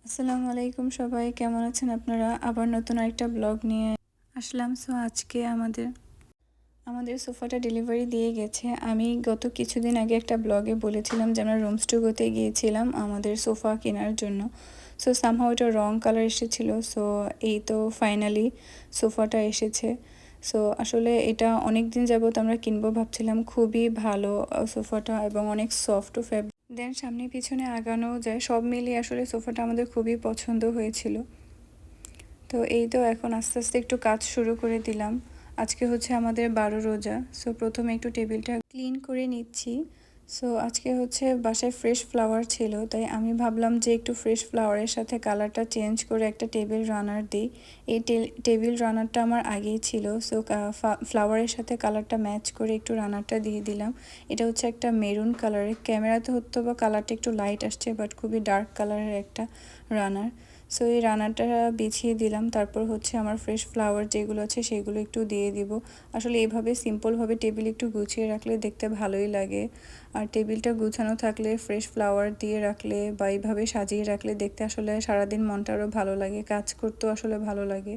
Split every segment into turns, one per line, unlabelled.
আসসালামু আলাইকুম সবাই, কেমন আছেন আপনারা? আবার নতুন আরেকটা ব্লগ নিয়ে আসলাম। সো আজকে আমাদের সোফাটা ডেলিভারি দিয়ে গেছে। আমি গত কিছুদিন আগে একটা ব্লগে বলেছিলাম যে আমরা রুমস টু গোতে গিয়েছিলাম আমাদের সোফা কেনার জন্য। সো সামহাও এটা রং কালার এসেছিল। সো এই তো ফাইনালি সোফাটা এসেছে। সো আসলে এটা অনেক দিন যাবত আমরা কিনবো ভাবছিলাম। খুবই ভালো সোফাটা এবং অনেক সফট ও ফ্যাব্রিক। দেন সামনে পিছনে আগানো যায়, সব মিলিয়ে আসলে সোফাটা আমাদের খুবই পছন্দ হয়েছিল। তো এই তো এখন আস্তে আস্তে একটু কাজ শুরু করে দিলাম। আজকে হচ্ছে আমাদের 12 রোজা। সো প্রথমে একটু টেবিলটা ক্লিন করে নিচ্ছি। সো আজকে হচ্ছে বাসায় ফ্রেশ ফ্লাওয়ার ছিল, তাই আমি ভাবলাম যে একটু ফ্রেশ ফ্লাওয়ারের সাথে কালারটা চেঞ্জ করে একটা টেবিল রানার দিই। এই টেবিল রানারটা আমার আগেই ছিল। সো ফ্লাওয়ারের সাথে কালারটা ম্যাচ করে একটু রানারটা দিয়ে দিলাম। এটা হচ্ছে একটা মেরুন কালারের, ক্যামেরাতে হতো বা কালারটা একটু লাইট আসছে, বাট খুবই ডার্ক কালারের একটা রানার। সো এই রানারটা বিছিয়ে দিলাম। তারপর হচ্ছে আমার ফ্রেশ ফ্লাওয়ার যেগুলো আছে সেগুলো একটু দিয়ে দিব। আসলে এইভাবে সিম্পলভাবে টেবিল একটু গুছিয়ে রাখলে দেখতে ভালোই লাগে। আর টেবিলটা গুছানো থাকলে, ফ্রেশ ফ্লাওয়ার দিয়ে রাখলে বা এইভাবে সাজিয়ে রাখলে দেখতে আসলে সারাদিন মনটা আরও ভালো লাগে, কাজ করতেও আসলে ভালো লাগে।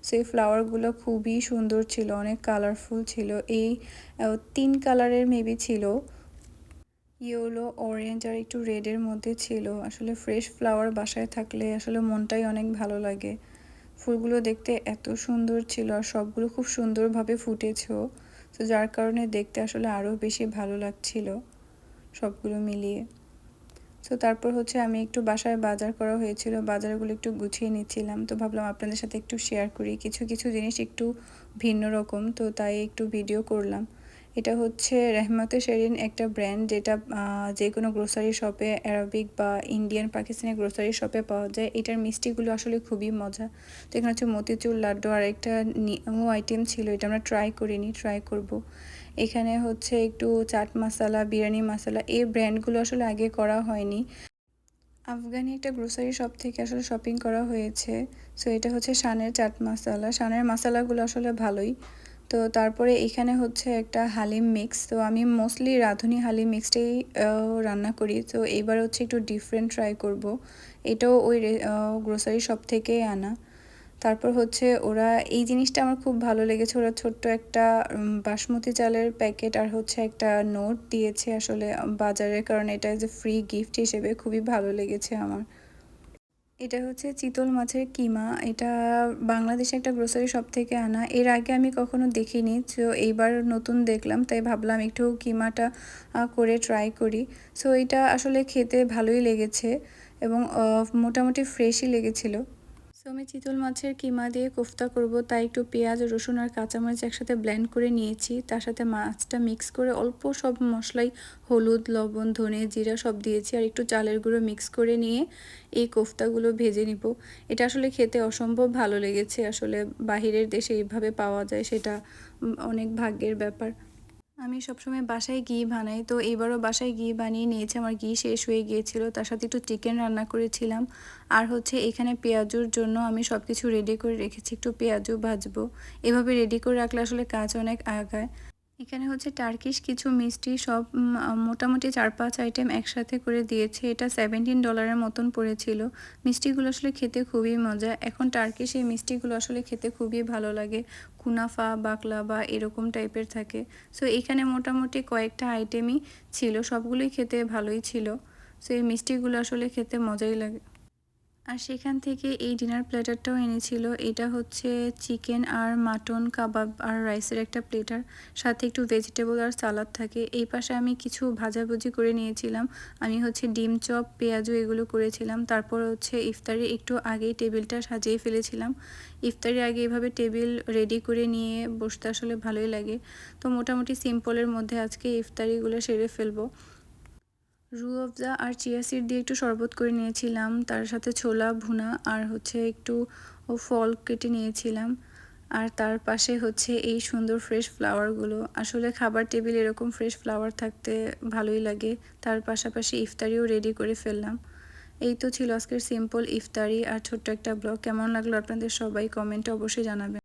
সো এই ফ্লাওয়ারগুলো খুবই সুন্দর ছিল, অনেক কালারফুল ছিল। এই 3 কালারের মেবি ছিল, ইয়েলো, অরেঞ্জ আর একটু রেডের মধ্যে ছিল। আসলে ফ্রেশ ফ্লাওয়ার বাসায় থাকলে আসলে মনটাই অনেক ভালো লাগে। ফুলগুলো দেখতে এত সুন্দর ছিল আর সবগুলো খুব সুন্দরভাবে ফুটেছেও। তো যার কারণে দেখতে আসলে আরও বেশি ভালো লাগছিল সবগুলো মিলিয়ে। তো তারপর হচ্ছে আমি একটু বাসায় বাজার করা হয়েছিল, বাজারগুলো একটু গুছিয়ে নিচ্ছিলাম। তো ভাবলাম আপনাদের সাথে একটু শেয়ার করি, কিছু কিছু জিনিস একটু ভিন্ন রকম, তো তাই একটু ভিডিও করলাম। এটা হচ্ছে রেহমতে শেরিন, একটা ব্র্যান্ড যেটা যে কোনো গ্রোসারি শপে, অ্যারাবিক বা ইন্ডিয়ান পাকিস্তানি গ্রোসারি শপে পাওয়া যায়। এটার মিষ্টিগুলো আসলে খুবই মজা। তো এখানে হচ্ছে মতিচুর লাড্ডু আর একটা নিউ আইটেম ছিল, এটা আমরা ট্রাই করিনি, ট্রাই করব। এখানে হচ্ছে একটু চাট মশলা, বিরিয়ানি মশলা, এই ব্র্যান্ডগুলো আসলে আগে করা হয়নি। আফগানি একটা গ্রোসারি শপ থেকে আসলে শপিং করা হয়েছে। সো এটা হচ্ছে শানের চাট মশলা, শানের মশলাগুলো আসলে ভালোই। তো তারপরে এখানে হচ্ছে একটা হালিম মিক্স। তো আমি মোস্টলি রাঁধুনি হালিম মিক্সটাই রান্না করি। তো এইবার হচ্ছে একটু ডিফারেন্ট ট্রাই করব। এটাও ওই গ্রোসারি শপ থেকেই আনা। তারপর হচ্ছে ওরা এই জিনিসটা আমার খুব ভালো লেগেছে, ওরা ছোট্ট একটা বাসমতি চালের প্যাকেট আর হচ্ছে একটা নোট দিয়েছে আসলে বাজারের, কারণে এটা যে ফ্রি গিফট হিসেবে খুবই ভালো লেগেছে আমার। এটা হচ্ছে চিতল মাছের কিমা। এটা বাংলাদেশে একটা গ্রোসারি শপ থেকে আনা, এর আগে আমি কখনো দেখিনি। তো এইবার নতুন দেখলাম, তাই ভাবলাম একটু কিমাটা করে ট্রাই করি। সো এটা আসলে খেতে ভালোই লেগেছে এবং মোটামুটি ফ্রেশই লেগেছিলো। সো আমি চিতল মাছের কিমা দিয়ে কোফতা করব, তাই একটু পেঁয়াজ, রসুন আর কাঁচামরিচ একসাথে ব্লেন্ড করে নিয়েছি। তার সাথে মাছটা মিক্স করে অল্প সব মশলাই, হলুদ, লবণ, ধনে, জিরা সব দিয়েছি আর একটু চালের গুঁড়ো মিক্স করে নিয়ে এই কোফতাগুলো ভেজে নিব। এটা আসলে খেতে অসম্ভব ভালো লেগেছে। আসলে বাহিরের দেশে এইভাবে পাওয়া যায়, সেটা অনেক ভাগ্যের ব্যাপার। আমি সবসময় বাসায় ঘি বানাই, তো এবারও বাসায় ঘি বানিয়ে নিয়েছি। আমার ঘি শেষ হয়ে গিয়েছিল, তার সাথে একটু চিকেন রান্না করেছিলাম। আর হচ্ছে এখানে পেঁয়াজুর জন্য আমি সব কিছু রেডি করে রেখেছি, একটু পেঁয়াজও ভাজবো। এভাবে রেডি করে রাখলে আসলে কাজ অনেক আগায়। এখানে হচ্ছে টার্কিশ কিছু মিষ্টি, সব মোটামুটি 4-5 আইটেম একসাথে করে দিয়েছে। এটা $17 মতন পড়েছিল। মিষ্টিগুলো আসলে খেতে খুবই মজা। এখন টার্কিশ এই মিষ্টিগুলো আসলে খেতে খুবই ভালো লাগে, কুনাফা, বাকলাভা এরকম টাইপের থাকে। সো এখানে মোটামুটি কয়েকটা আইটেমই ছিল, সবগুলোই খেতে ভালোই ছিল। সো এই মিষ্টিগুলো আসলে খেতে মজাই লাগে। আর সেখান থেকে এই ডিনার প্লেটারটাও এনেছিল। এটা হচ্ছে চিকেন আর মাটন কাবাব আর রাইসের একটা প্লেটার, সাথে একটু ভেজিটেবল আর সালাদ থাকে। এই পাশে আমি কিছু ভাজাভুজি করে নিয়েছিলাম। আমি হচ্ছে ডিম চপ, পেঁয়াজু এগুলো করেছিলাম। তারপর হচ্ছে ইফতারি একটু আগেই টেবিলটা সাজিয়ে ফেলেছিলাম। ইফতারি আগে এভাবে টেবিল রেডি করে নিয়ে বসতে আসলে ভালোই লাগে। তো মোটামুটি সিম্পলের মধ্যে আজকে ইফতারিগুলো সেরে ফেলবো। রুহ আফজা আর চিয়া সিড দিয়ে একটু শরবত করে নিয়েছিলাম, তার সাথে ছোলা ভুনা আর হচ্ছে একটু ফল কেটে নিয়েছিলাম। আর তার পাশে হচ্ছে এই সুন্দর ফ্রেশ ফ্লাওয়ারগুলো। আসলে খাবার টেবিল এরকম ফ্রেশ ফ্লাওয়ার থাকতে ভালোই লাগে। তার পাশাপাশি ইফতারিও রেডি করে ফেললাম। এই তো ছিল আজকের সিম্পল ইফতারি আর ছোট্ট একটা ব্লগ। কেমন লাগলো আপনাদের সবাই কমেন্টে অবশ্যই জানাবেন।